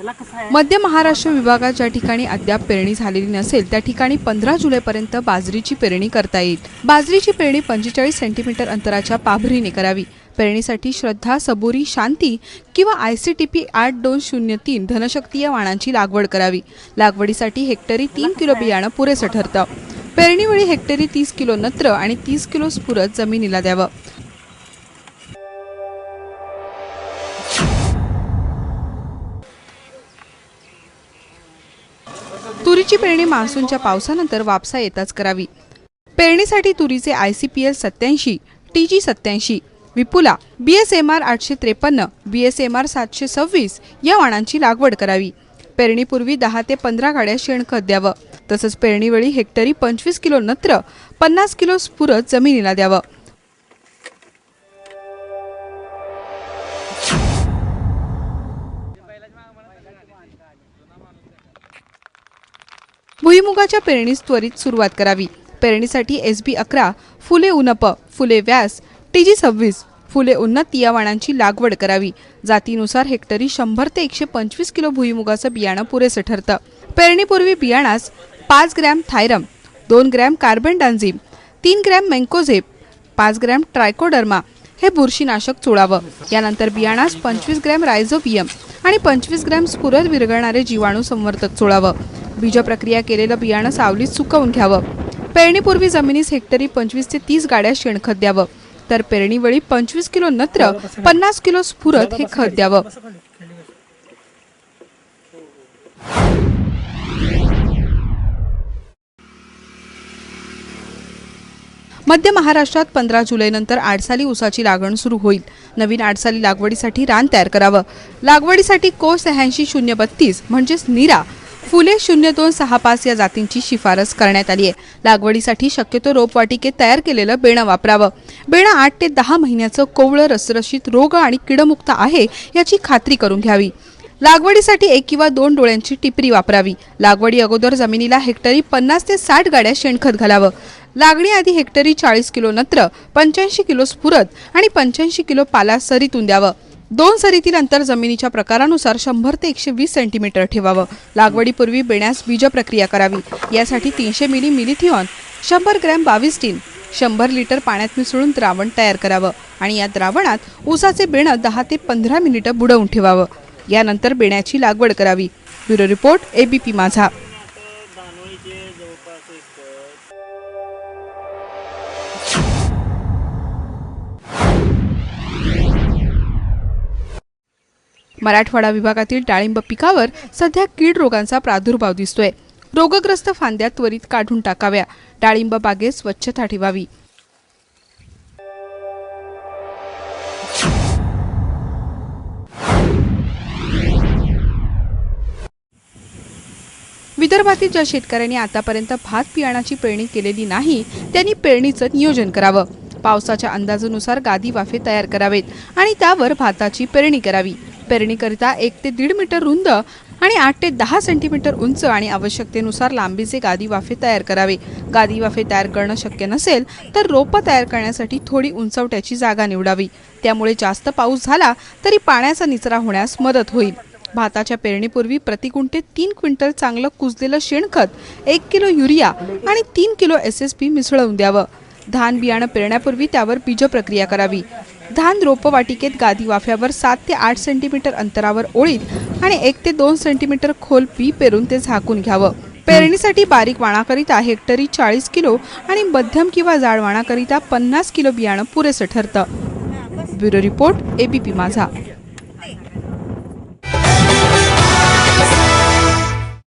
मध्य महाराष्ट्र विभागात ज्या ठिकाणी अद्याप पेरणी झालेली नसेल त्या ठिकाणी 15 जुलैपर्यंत बाजरीची पेरणी करता येईल। बाजरीची पेरणी 45 सेंटीमीटर अंतराच्या पाभरीने करावी। पेरणीसाठी श्रद्धा, सबुरी, शांती किंवा ICTP 8203 धनशक्ती या वाणांची लागवड करावी। लागवडीसाठी हेक्टरी 3 किलो बियाणं पुरेसं ठरतं। पेरणीवेळी हेक्टरी 30 किलो नत्र आणि 30 किलो स्फुरद जमिनीला द्यावं। तुरीची पेरणी मान्सूनच्या पावसानंतर वापसा येताच करावी। पेरणीसाठी तुरीचे ICPL 87, TG 87, विपुला, BSMR 853, BSMR 726 या वाणांची लागवड करावी। पेरणीपूर्वी 10 ते 15 गाड्या शेणखत द्यावं। तसंच पेरणीवेळी हेक्टरी 25 किलो नत्र, 50 किलो स्फुरद जमिनीला द्यावं। भुईमुगाच्या पेरणीस त्वरित सुरुवात करावी। पेरणीसाठी SB 11, फुले उन्नप, फुले व्यास, TG 26, फुले उन्नत या वाणांची लागवड करावी। जातीनुसार हेक्टरी 100 ते 125 किलो भुईमुगाचं बियाणं पुरेसं ठरतं। पेरणीपूर्वी बियाणास 5 gram thiram, 2 gram carbendazim, 3 gram mancozeb, 5 gram trichoderma हे बुरशीनाशक चोळावं। यानंतर बियाणास 25 ग्रॅम रायझोबियम आणि 25 ग्रॅम स्फुरद विरघळणारे जीवाणू संवर्धक चोळावं। बीज प्रक्रिया केलेलं बियाणं सावलीत सुकवून घ्यावं। पेरणीपूर्वी जमिनीस हेक्टरी 25 ते 30 गाड्या शेणखत द्यावं। तर पेरणीवेळी 25 किलो नत्र, 50 किलो स्फुरद हे खत द्यावं। मध्य महाराष्ट्रात 15 जुलैनंतर आडसाली ऊसाची लागवड सुरू होईल। नवीन आडसाली लागवडीसाठी रान तयार करावं। लागवडीसाठी कोस 86-032 म्हणजेच नीरा, फुले 0265 या जातींची शिफारस करण्यात आली आहे। लागवडीसाठी शक्यतो रोपवाटिकेत तयार केलेलं बेणं वापरावं। बेणं 8 ते 10 महिन्याचं कोवळं, रसरशीत, रोग आणि किडमुक्त आहे याची खात्री करून घ्यावी। लागवडीसाठी 1 किंवा 2 डोळ्यांची टिपरी वापरावी। लागवडी अगोदर जमिनीला हेक्टरी 50 ते 60 गाड्या शेणखत घालावं। लागणीआधी हेक्टरी 40 किलो नत्र, 85 किलो स्फुरद आणि 85 किलो पाला सरीतून द्यावं। 2 सरीतील अंतर जमिनीच्या प्रकारानुसार 100 ते 120 सेंटीमीटर ठेवावं। लागवडीपूर्वी बेण्यास बीज प्रक्रिया करावी। यासाठी 300 मिली मिलिथिऑन, 100 ग्रॅम 22 टीन, 100 लिटर पाण्यात मिसळून द्रावण तयार करावं आणि या द्रावणात ऊसाचे बेणं 10 ते 15 मिनिटं बुडवून ठेवावं। यानंतर बेण्याची लागवड करावी। ब्युरो रिपोर्ट, ABP माझा। मराठवाडा विभागातील डाळिंब पिकावर सध्या कीड रोगांचा प्रादुर्भाव दिसतोय। रोगग्रस्त फांद्या त्वरित काढून टाकाव्या। डाळिंब बागेत स्वच्छता ठेवावी। विदर्भातील ज्या शेतकऱ्यांनी आतापर्यंत भात बियाणाची पेरणी केलेली नाही त्यांनी पेरणीचं नियोजन करावं। पावसाच्या अंदाजानुसार गादी वाफे तयार करावेत आणि त्यावर भाताची पेरणी करावी। पेरणीकरिता 1 ते 1.5 मीटर रुंद आणि 8 ते 10 सेंटीमीटर उंच आणि आवश्यकतेनुसार लांबीचे गादी वाफे तयार करावे। गादी वाफे तयार करणं शक्य नसेल तर रोपं तयार करण्यासाठी थोडी उंचवट्याची जागा निवडावी। त्यामुळे जास्त पाऊस झाला तरी पाण्याचा निचरा होण्यास मदत होईल। भाताच्या पेरणीपूर्वी प्रति गुंठे 3 क्विंटल चांगलं कुजलेलं शेणखत, 1 किलो युरिया आणि 3 किलो SSP मिसळून द्यावं। धान बियाणं पेरण्यापूर्वी त्यावर बीज प्रक्रिया करावी। धान रोपवाटिकेत गादी वाफ्यावर 7 ते 8 सेंटीमीटर अंतरावर ओळीत आणि 1 ते 2 सेंटीमीटर खोल बी पेरून ते झाकून घ्यावं। पेरणीसाठी बारीक वाणाकरिता हेक्टरी 40 किलो आणि मध्यम किंवा जाड वाणाकरिता 50 किलो बियाणं पुरेसं ठरतं। ब्युरो रिपोर्ट, ABP माझा।